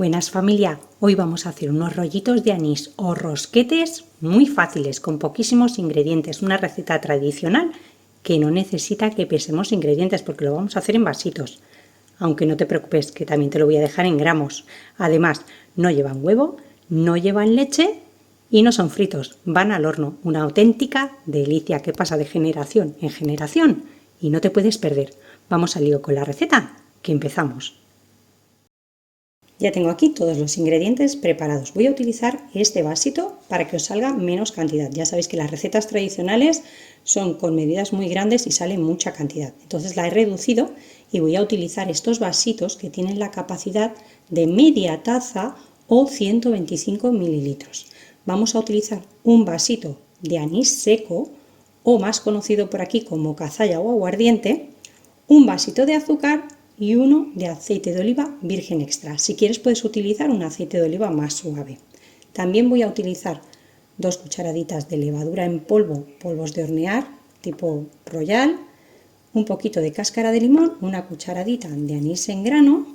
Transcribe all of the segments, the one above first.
Buenas familia, hoy vamos a hacer unos rollitos de anís o rosquetes muy fáciles con poquísimos ingredientes, una receta tradicional que no necesita que pesemos ingredientes porque lo vamos a hacer en vasitos, aunque no te preocupes que también te lo voy a dejar en gramos. Además no llevan huevo, no llevan leche y no son fritos, van al horno, una auténtica delicia que pasa de generación en generación y no te puedes perder. Vamos al lío con la receta, que empezamos. Ya tengo aquí todos los ingredientes preparados. Voy a utilizar este vasito para que os salga menos cantidad. Ya sabéis que las recetas tradicionales son con medidas muy grandes y sale mucha cantidad. Entonces la he reducido y voy a utilizar estos vasitos que tienen la capacidad de media taza o 125 mililitros. Vamos a utilizar un vasito de anís seco o más conocido por aquí como cazalla o aguardiente, un vasito de azúcar y uno de aceite de oliva virgen extra. Si quieres puedes utilizar un aceite de oliva más suave. También voy a utilizar 2 cucharaditas de levadura en polvo, polvos de hornear tipo Royal, un poquito de cáscara de limón, una cucharadita de anís en grano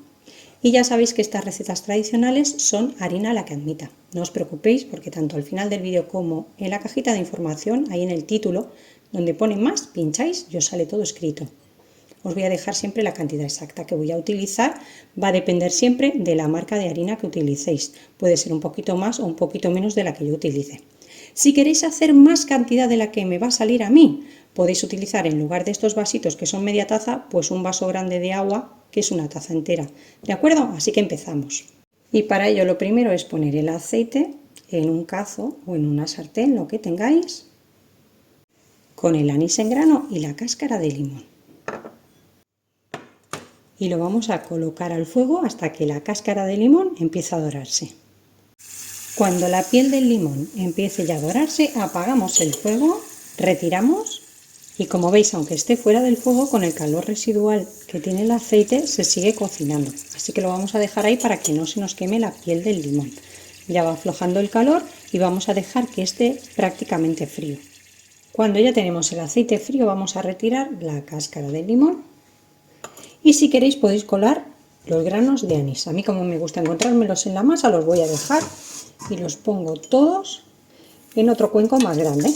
y ya sabéis que estas recetas tradicionales son harina la que admita. No os preocupéis porque tanto al final del vídeo como en la cajita de información, ahí en el título, donde pone más, pincháis y os sale todo escrito. Os voy a dejar siempre la cantidad exacta que voy a utilizar, va a depender siempre de la marca de harina que utilicéis. Puede ser un poquito más o un poquito menos de la que yo utilice. Si queréis hacer más cantidad de la que me va a salir a mí, podéis utilizar en lugar de estos vasitos que son media taza, pues un vaso grande de agua que es una taza entera. ¿De acuerdo? Así que empezamos. Y para ello lo primero es poner el aceite en un cazo o en una sartén, lo que tengáis, con el anís en grano y la cáscara de limón. Y lo vamos a colocar al fuego hasta que la cáscara de limón empiece a dorarse. Cuando la piel del limón empiece ya a dorarse, apagamos el fuego, retiramos y como veis, aunque esté fuera del fuego, con el calor residual que tiene el aceite se sigue cocinando. Así que lo vamos a dejar ahí para que no se nos queme la piel del limón. Ya va aflojando el calor y vamos a dejar que esté prácticamente frío. Cuando ya tenemos el aceite frío, vamos a retirar la cáscara del limón. Y si queréis podéis colar los granos de anís. A mí como me gusta encontrármelos en la masa, los voy a dejar y los pongo todos en otro cuenco más grande.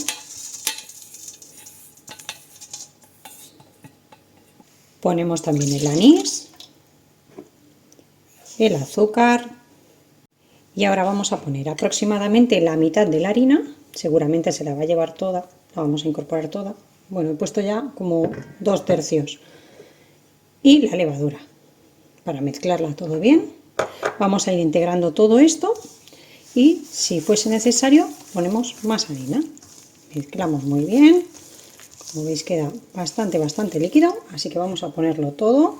Ponemos también el anís, el azúcar y ahora vamos a poner aproximadamente la mitad de la harina. Seguramente se la va a llevar toda, la vamos a incorporar toda. Bueno, he puesto ya como 2/3. Y la levadura para mezclarla todo bien. Vamos a ir integrando todo esto y si fuese necesario ponemos más harina. Mezclamos muy bien. Como veis queda bastante líquido, así que vamos a ponerlo todo.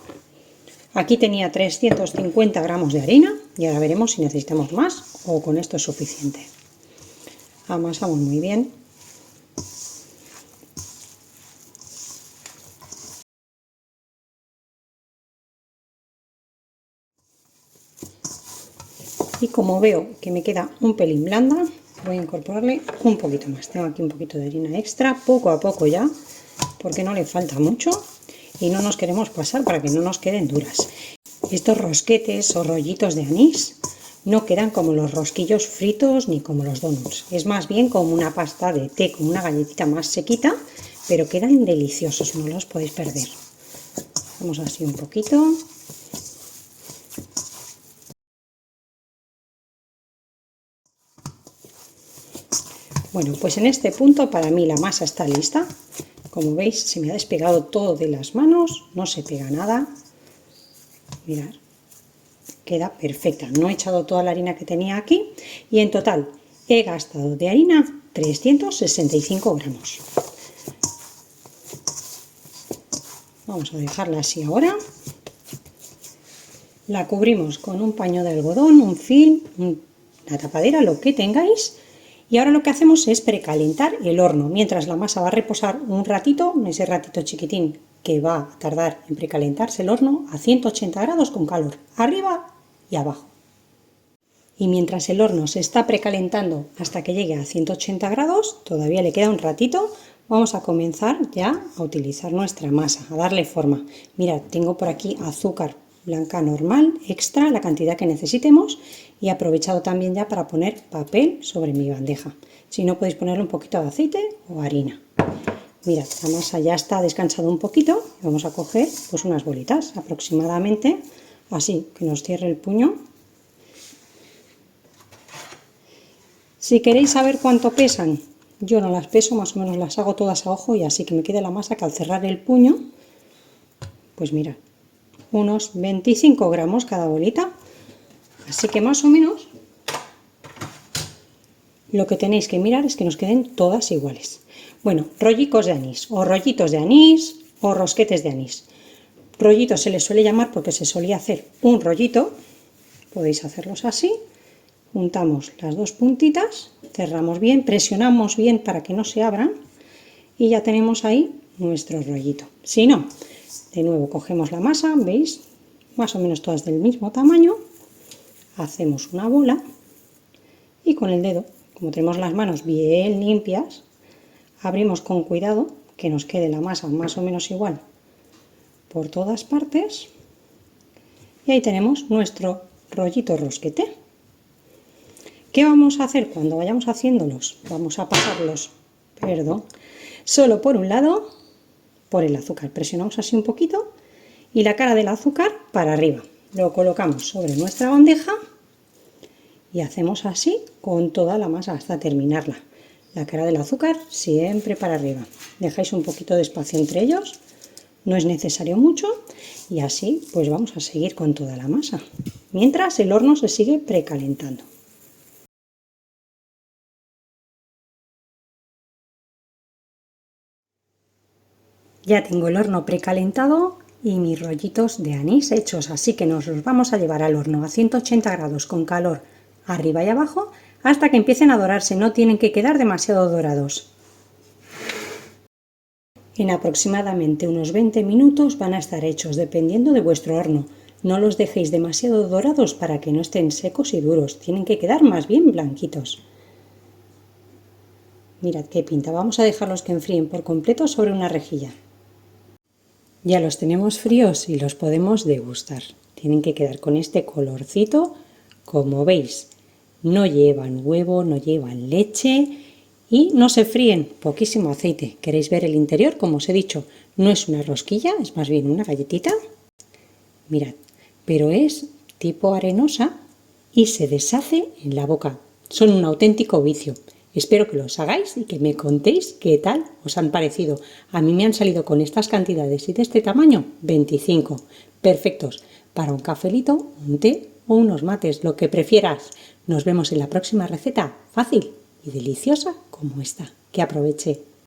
Aquí tenía 350 gramos de harina y ahora veremos si necesitamos más o con esto es suficiente. Amasamos muy bien. Y como veo que me queda un pelín blanda, voy a incorporarle un poquito más. Tengo aquí un poquito de harina extra, poco a poco ya, porque no le falta mucho y no nos queremos pasar para que no nos queden duras. Estos rosquetes o rollitos de anís no quedan como los rosquillos fritos ni como los donuts. Es más bien como una pasta de té, como una galletita más sequita, pero quedan deliciosos, no los podéis perder. Vamos así un poquito. Bueno, pues en este punto para mí la masa está lista. Como veis se me ha despegado todo de las manos, no se pega nada. Mirad, queda perfecta. No he echado toda la harina que tenía aquí y en total he gastado de harina 365 gramos. Vamos a dejarla así ahora. La cubrimos con un paño de algodón, un film, una tapadera, lo que tengáis. Y ahora lo que hacemos es precalentar el horno, mientras la masa va a reposar un ratito, ese ratito chiquitín que va a tardar en precalentarse el horno a 180 grados con calor, arriba y abajo. Y mientras el horno se está precalentando hasta que llegue a 180 grados, todavía le queda un ratito, vamos a comenzar ya a utilizar nuestra masa, a darle forma. Mirad, tengo por aquí azúcar blanca normal, extra, la cantidad que necesitemos, y he aprovechado también ya para poner papel sobre mi bandeja. Si no, podéis ponerle un poquito de aceite o harina. Mirad, la masa ya está descansada un poquito. Vamos a coger pues unas bolitas, aproximadamente así, que nos cierre el puño. Si queréis saber cuánto pesan, yo no las peso, más o menos las hago todas a ojo y así que me quede la masa que al cerrar el puño, pues mirad, unos 25 gramos cada bolita. Así que más o menos lo que tenéis que mirar es que nos queden todas iguales. Bueno, rollicos de anís, o rollitos de anís, o rosquetes de anís. Rollitos se les suele llamar porque se solía hacer un rollito. Podéis hacerlos así. Juntamos las dos puntitas, cerramos bien, presionamos bien para que no se abran y ya tenemos ahí nuestro rollito. Si no, de nuevo cogemos la masa, ¿veis? Más o menos todas del mismo tamaño. Hacemos una bola y con el dedo, como tenemos las manos bien limpias, abrimos con cuidado que nos quede la masa más o menos igual por todas partes y ahí tenemos nuestro rollito rosquete. ¿Qué vamos a hacer cuando vayamos haciéndolos? Vamos a pasarlos, solo por un lado, por el azúcar. Presionamos así un poquito y la cara del azúcar para arriba. Lo colocamos sobre nuestra bandeja y hacemos así con toda la masa hasta terminarla. La cara del azúcar siempre para arriba. Dejáis un poquito de espacio entre ellos, no es necesario mucho, y así pues vamos a seguir con toda la masa, mientras el horno se sigue precalentando. Ya tengo el horno precalentado y mis rollitos de anís hechos, así que nos los vamos a llevar al horno a 180 grados con calor arriba y abajo hasta que empiecen a dorarse, no tienen que quedar demasiado dorados. En aproximadamente unos 20 minutos van a estar hechos, dependiendo de vuestro horno. No los dejéis demasiado dorados para que no estén secos y duros, tienen que quedar más bien blanquitos. Mirad qué pinta, vamos a dejarlos que enfríen por completo sobre una rejilla. Ya los tenemos fríos y los podemos degustar. Tienen que quedar con este colorcito, como veis. No llevan huevo, no llevan leche y no se fríen, poquísimo aceite. ¿Queréis ver el interior? Como os he dicho, no es una rosquilla, es más bien una galletita. Mirad, pero es tipo arenosa y se deshace en la boca. Son un auténtico vicio. Espero que los hagáis y que me contéis qué tal os han parecido. A mí me han salido con estas cantidades y de este tamaño 25. Perfectos para un cafelito, un té o unos mates, lo que prefieras. Nos vemos en la próxima receta, fácil y deliciosa como esta. Que aproveche.